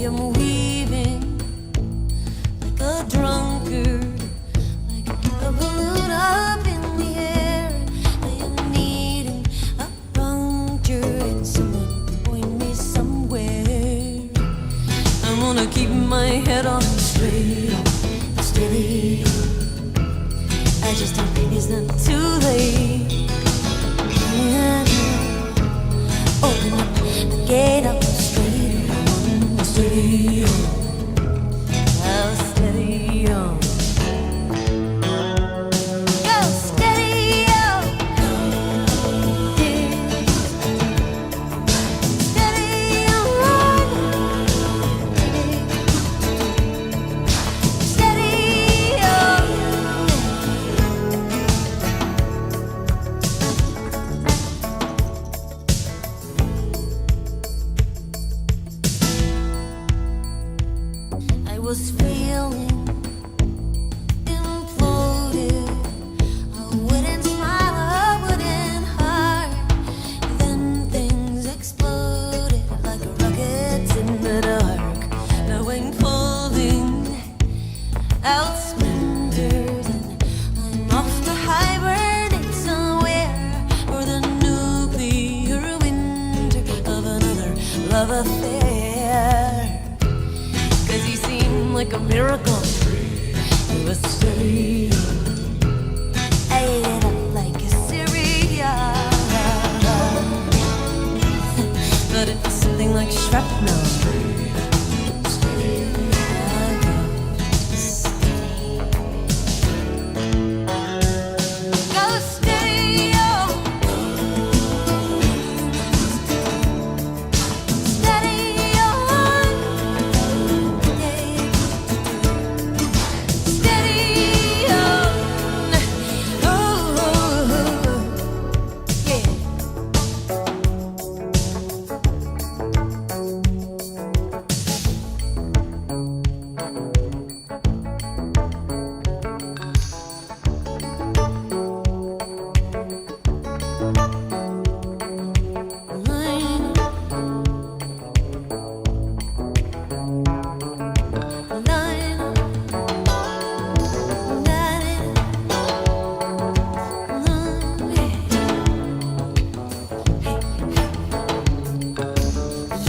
am weaving like a drunkard, like a balloon up in the air. I am needing a puncture and someone to point me somewhere. I'm gonna keep my head on straight, steady. I just hope it's not too late. Open up the gate up straight on, steady on. I'll steady on. Go steady on. Steady on. Steady on. I was feeling imploded. I wouldn't smile, I wouldn't hide. Then things exploded like rockets in the dark. Now I'm pulling out splinters and I'm off to hibernate somewhere for the nuclear winter of another love affair. Cause you seem like a miracle. It was steady. I ate it up like a cereal. But it's something like shrapnel. Go steady, oh. Steady on. Steady on. Oh, yeah. Line, line,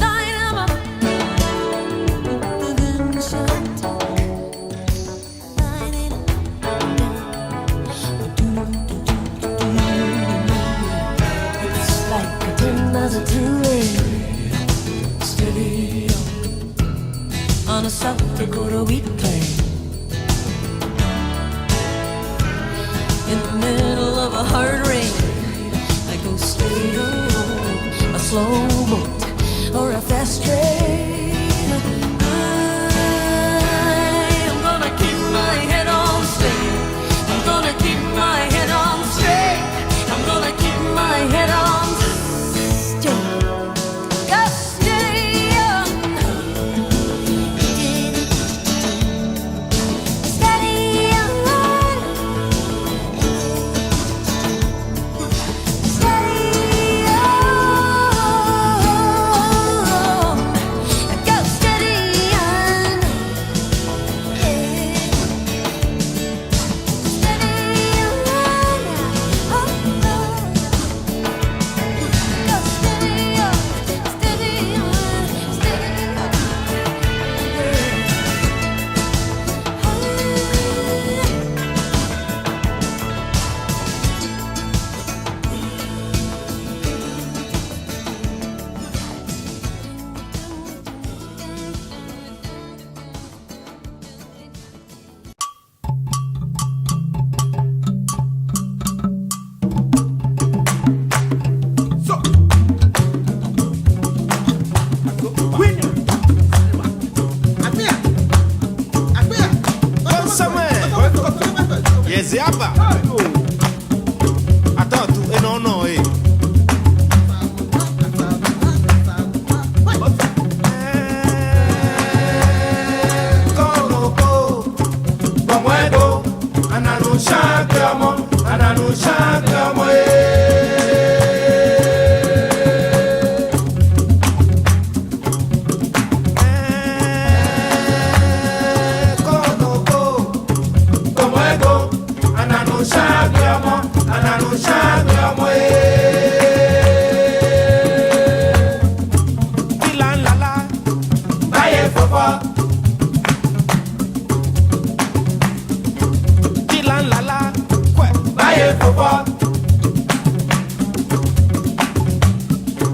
line 'em up with the gunshot talk. Line it up. It's like a 10,000 two-way. Steady on a South Dakota wheat plain. In the middle of a hard rain, I go steady on a slow boat or a fast train. I'm gonna keep my head on straight. I'm gonna keep my head on straight. I'm gonna keep my head on straight. Go steady on. Steady on. Steady on. Go steady on. Steady on. Oh, go steady on. Steady on. Steady Yeziaba. Attends, non, non, eh. fọ́fọ́. Kìlà ńláńlá kwẹ̀ báyé fọ́fọ́.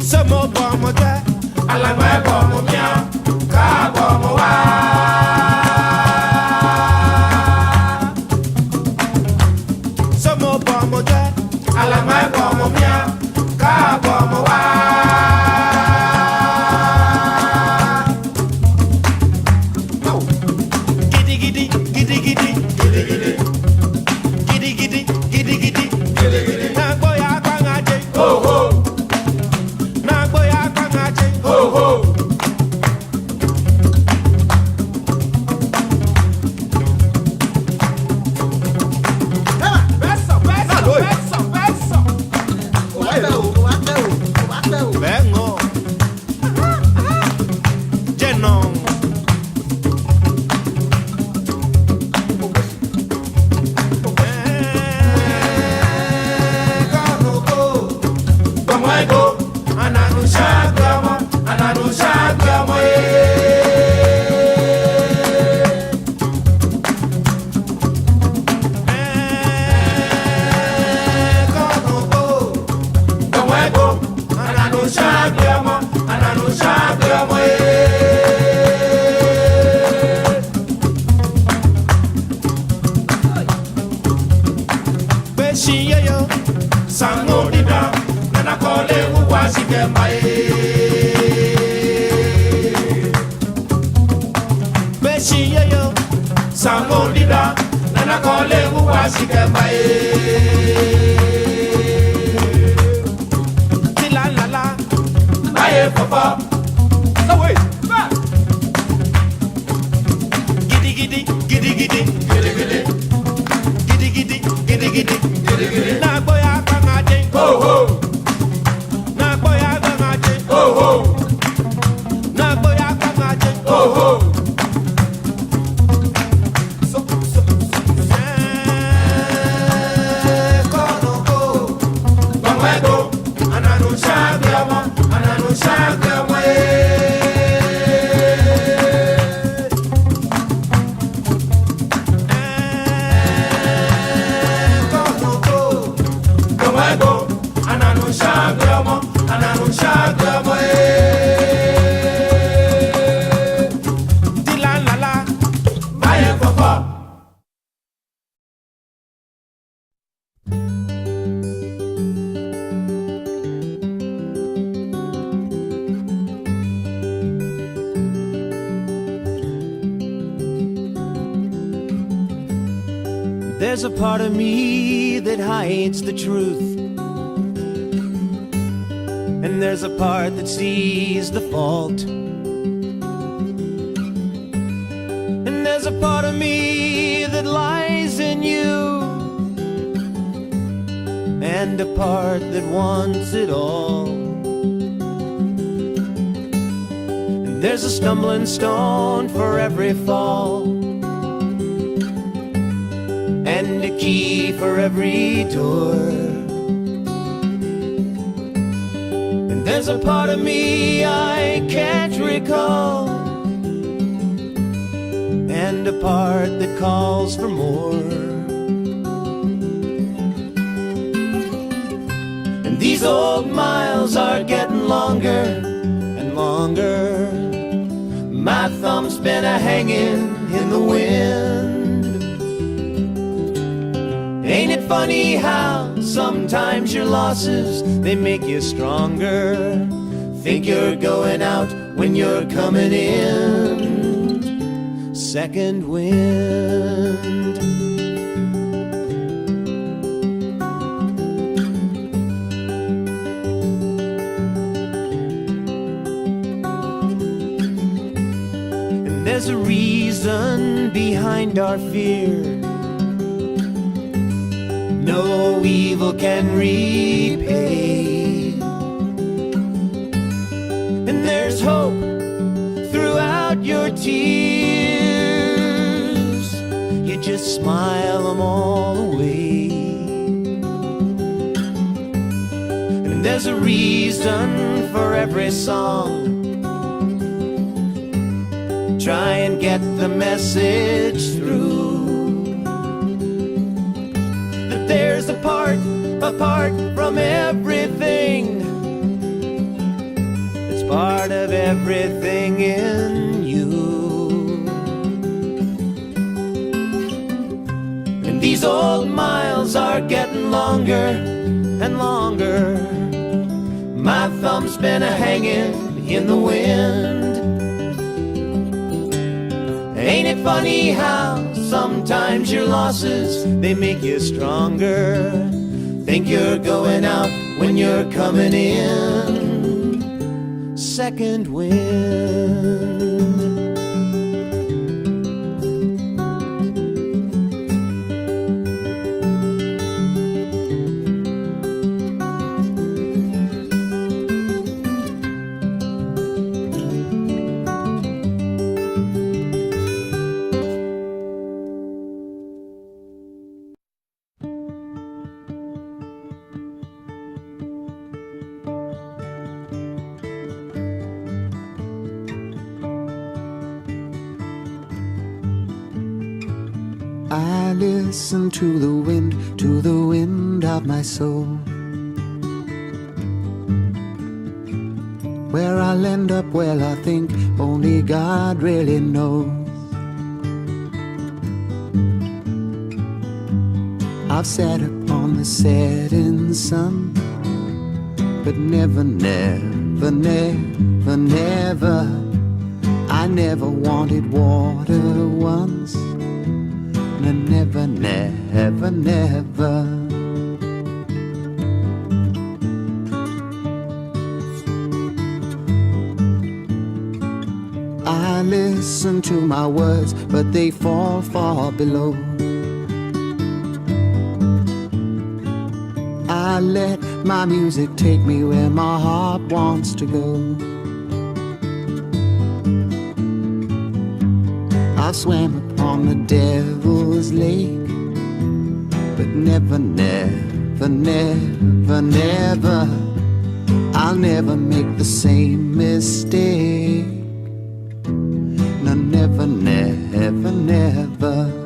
Ṣé mo bọ̀ ọmọ jẹ́? Alàgbà ẹ̀ bọ̀ ọmọ mìíràn káàbọ̀ ọmọ wá. Ṣé mo bọ̀ ọmọ jẹ́? Alàgbà ẹ̀ bọ̀ ọmọ mìíràn káàbọ̀ ọmọ wá. There's a part of me that hides the truth, and there's a part that sees the fault, and there's a part of me that lies in you, and a part that wants it all. And there's a stumbling stone for every fall, and a key for every door. And there's a part of me I can't recall, and a part that calls for more. And these old miles are getting longer and longer. My thumb's been a-hanging in the wind. Ain't it funny how sometimes your losses, they make you stronger? Think you're going out when you're coming in. Second wind. And there's a reason behind our fear no evil can repay. And there's hope throughout your tears. You just smile them all away. And there's a reason for every song. try and get the message through. That there's a part apart from everything. It's part of everything in you. And these old miles are getting longer and longer. My thumb's been a-hanging in the wind. Ain't it funny how sometimes your losses, they make you stronger? Think you're going out when you're coming in. Second wind. I listen to the wind of my soul. Where I'll end up, well, I think only God really knows. I've sat upon the setting sun, but never, never, never, never, I never wanted water once. Never, never, never. I listen to my words, but they fall far below. I let my music take me where my heart wants to go. I've swam upon the devil's lake, but never, never, never, never, I'll never make the same mistake. No, never, never, never.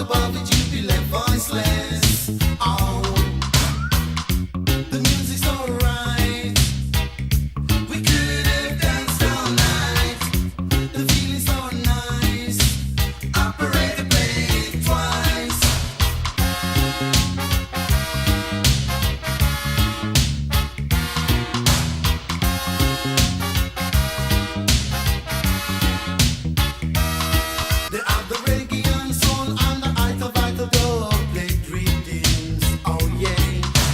above it, you'd be left voiceless. Oh, the music's alright. We could have danced all night. The feeling's so nice. Operator, play it twice. They have the reggae and soul and the idle vital dub played rhythms. Oh yeah.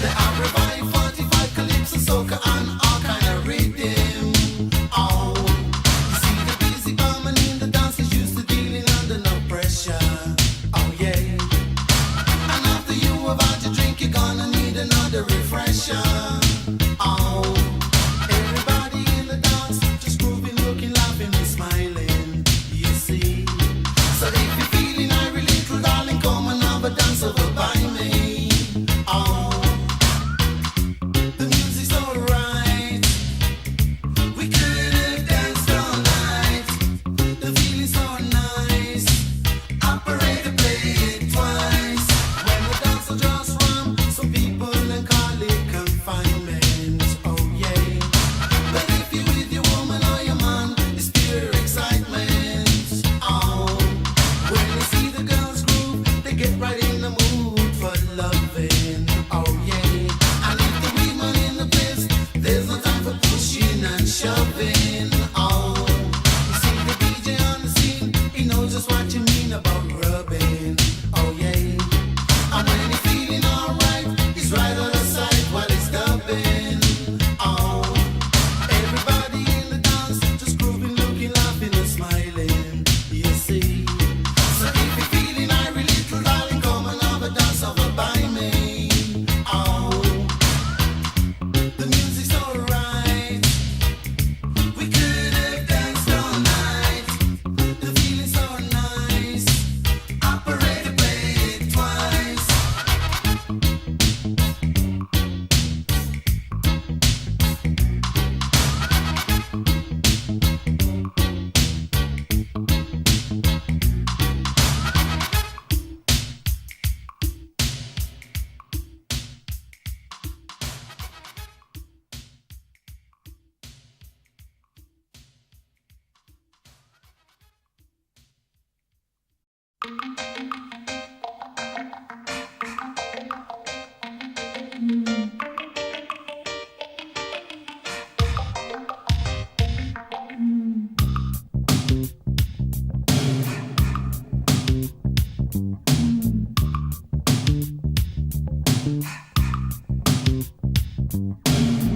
They have revive 45 calypso, soca and all kind of rhythm. Oh, you see the busy barman in the dancers used to dealing under no pressure. Oh yeah. And after you have had your drink, you're gonna need another refresher. Oh, everybody in the dance just grooving, looking, laughing and smiling. You see. So if you're feeling irate, little darling, come and have a dance over by me. Oh, the music's alright. We could have danced all night. The feeling's so nice. Operator, play it twice. When the dance will just run, some people then call it confinement. Oh yeah. But if you're with your woman or your man, it's pure excitement. Oh, when you see the girls groove, they get right in the mood for loving. Oh yeah. And if the women in the place, there's no time for pushing and shoving. Oh, you see the DJ on the scene, he knows just what you mean about rubbing. Oh yeah. And when you're feeling alright, he's right on the side while he's dubbing. Oh, everybody in the dance just grooving, looking, laughing and smiling. You see. So if you're feeling irate, little darling, come and have a dance over by me. Oh, the music's alright. We could have danced all night. The feeling's so nice. Operator, play it twice.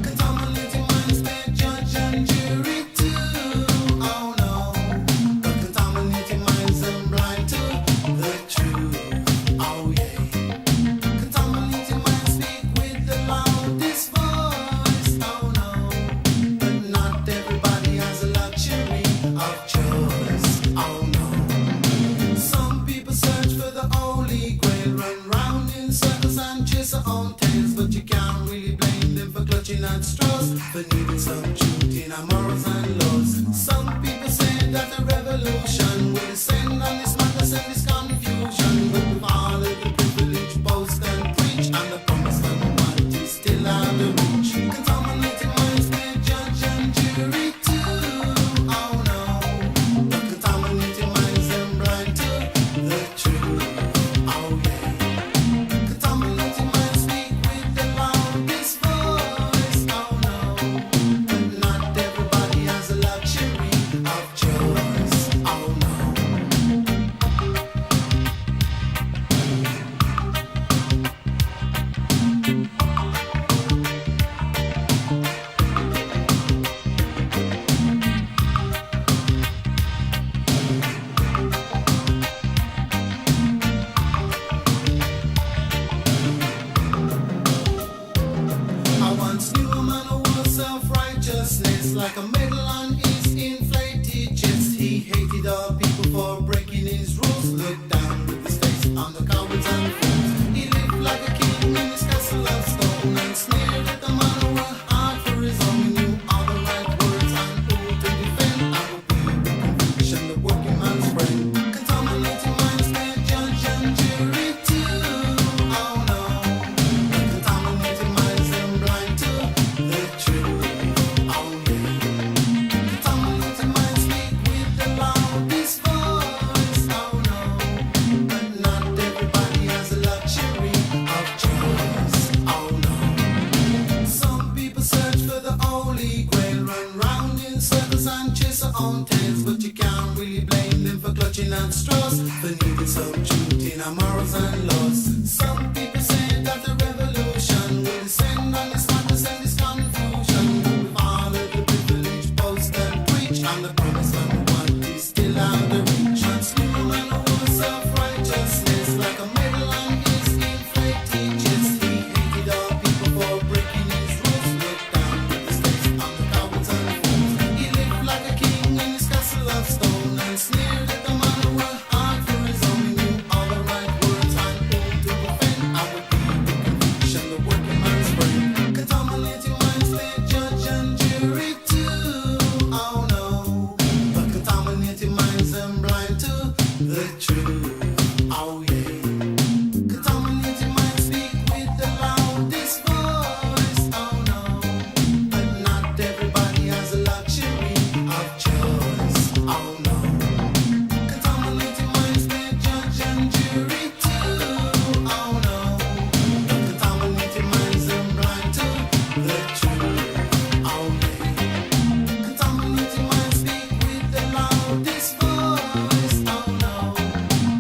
Contaminating minds, they're judge and jury too. Oh no, but contaminating minds and blind to the truth. Oh yeah. Contaminating minds speak with the loudest voice. Oh no, but not everybody has a luxury of choice. Oh no. Some people search for the holy grail, run round in circles and chase their own tails, but you can't really blame them for clutching at straws, for needing some truth in our morals and laws. Some people say that a revolution will descend on this madness and this confusion, but with all of the privilege, boast and preach, and the promise of humanity still out of reach. Contaminating minds, they judge and jury too. Oh no, but contaminating minds and blind to the truth. Oh yeah. Contaminating minds speak with the loudest voice. Oh no, but not everybody has a luxury of choice. Oh no. I once knew a man who was self-righteousness, like a medal on his inflated chest. He hated all people for breaking his rules, looked down with disdace on the cowards and fools. He lived like a king in his castle of stone, and sneered at the man who worked hard for his own. He knew all the right words and who to defend, and would be with conviction the working man's friend. Contaminating minds, they judge and jury. righteousness, but you can't really blame them for clutching at straws, for needing some truth in our morals and laws. Some people say that the revolution will descend on this madness and this confusion. With all of the privilege, boast and preach, and the promise of one is still out the reach. Transmitting on the walls of righteousness, like a medal on his inflated chest. He hated all people for breaking his rules. Look down with the stakes on the cowards and fools. He lived like a king in his castle of stone, and sneered at the man who worked hard for his own. He knew all the right words and who to defend. I would be the conviction, the working man's brain. Contaminating minds, they judge and jury too. Oh no, but contaminating minds and blind to the truth. Oh yeah, contaminating minds speak with the loudest voice. Oh no, but not everybody has a luxury of choice. Oh no, contaminating minds they judge and jury too. Oh no, but contaminating minds and blind to the truth. Oh yeah, contaminating minds speak with the loudest voice. Oh no,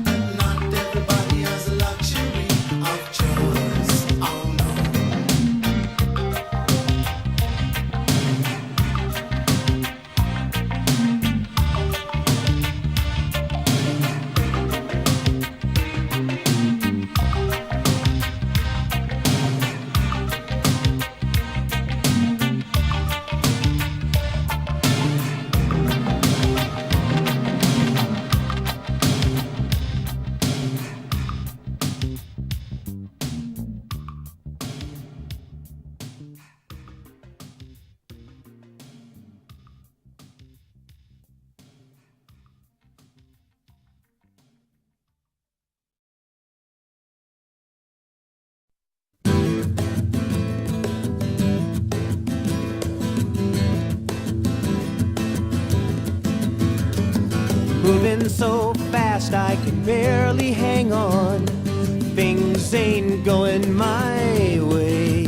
but not everybody has a luxury of choice. Oh no. Moving so fast I can barely hang on. Things ain't going my way.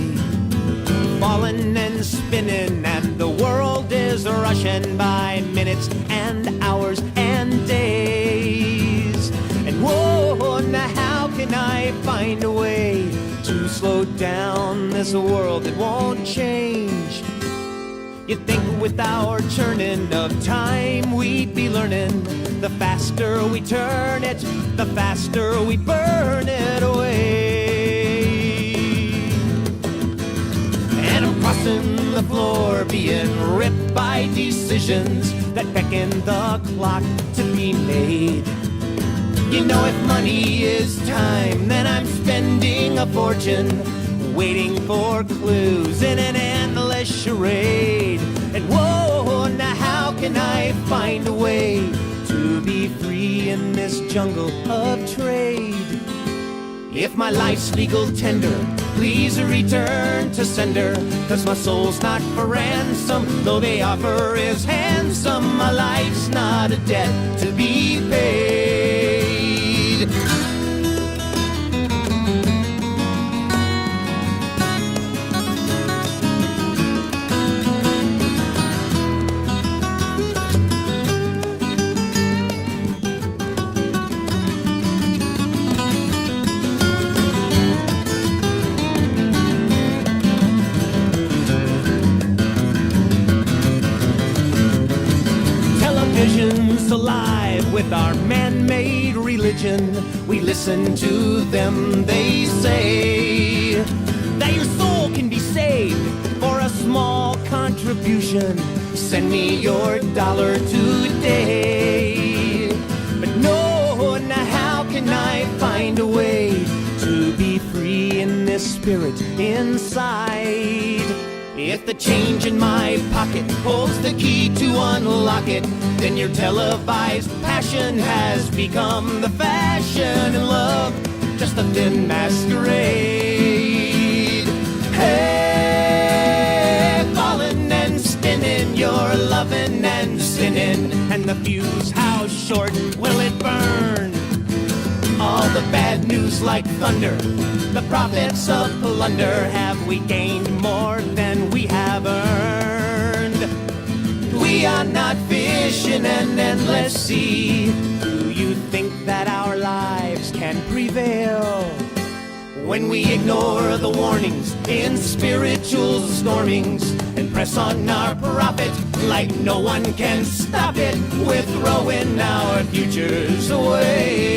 Falling and spinning, and the world is rushing by minutes and hours and days. And whoa, now how can I find a way to slow down this world that won't change? You'd think with our churning of time we'd be learning. The faster we turn it, the faster we burn it away. And I'm crossing the floor, being ripped by decisions that beckon the clock to be made. You know, if money is time, then I'm spending a fortune waiting for clues in an endless charade. And whoa, now how can I find a way to be free in this jungle of trade? If my life's legal tender, please return to sender, 'cause my soul's not for ransom, though the offer is handsome. My life's not a debt to be paid. Television's alive with our man-made religion. We listen to them, they say that your soul can be saved for a small contribution. Send me your dollar today. But no, now how can I find a way to be free in this spirit inside? If the change in my pocket holds the key to unlock it, then your televised passion has become the fashion, and love just a thin masquerade. Hey, falling and spinning, you're loving and sinning, and the fuse, how short will it burn? All the bad news like thunder, the profits of plunder. Have we gained more than we have earned? We We are not fish in an endless sea. Do you think that our lives can prevail when we ignore the warnings in spiritual stormings and press on our profit like no one can stop it? We're throwing our futures away.